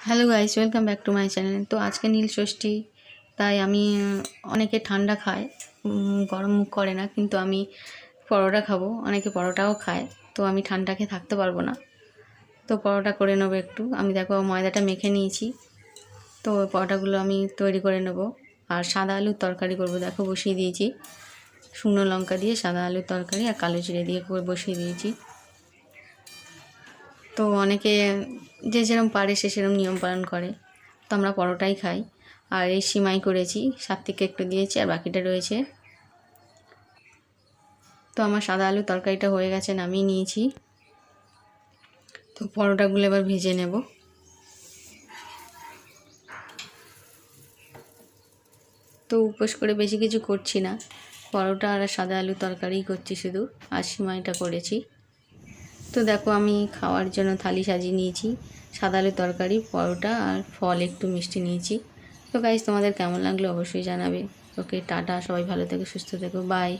Hello guys, welcome back to my channel. তো আজকে নীল ষষ্ঠী, তাই আমি অনেকে ঠান্ডা খায়, গরম মুখ করে না, কিন্তু আমি পরোটা খাবো। অনেকে পরোটাও খায়, তো আমি ঠান্ডা খেয়ে থাকতে পারবো না। তো পরোটা করে নেবো একটু। আমি দেখো ময়দাটা মেখে নিয়েছি, তো পরোটাগুলো আমি তৈরি করে নেব। আর সাদা আলুর তরকারি করব, দেখো বসিয়ে দিয়েছি। শুকনো লঙ্কা দিয়ে সাদা আলুর তরকারি আর কালো জিরে দিয়ে করে বসিয়ে দিয়েছি। তো অনেকে যে যেরকম পারে সে সেরকম নিয়ম পালন করে, তো আমরা পরোটাই খাই। আর এই সিমাই করেছি, সাত্বিককে একটু দিয়েছি আর বাকিটা রয়েছে। তো আমার সাদা আলুর তরকারিটা হয়ে গেছে, নামিয়ে নিয়েছি। তো পরোটাগুলো এবার ভেজে নেব। তো উপোস করে বেশি কিছু করছি না, পরোটা আর সাদা আলুর তরকারিই করছি শুধু, আর সিমাইটা করেছি। তো দেখো আমি খাওয়ার জন্য থালি সাজিয়ে নিয়েছি, সাদা আলুর তরকারি, পরোটা আর ফল একটু মিষ্টি নিয়েছি। তো গাইস, তোমাদের কেমন লাগলো অবশ্যই জানাবে। ওকে, টাটা, সবাই ভালো থেকো, সুস্থ থেকো, বাই।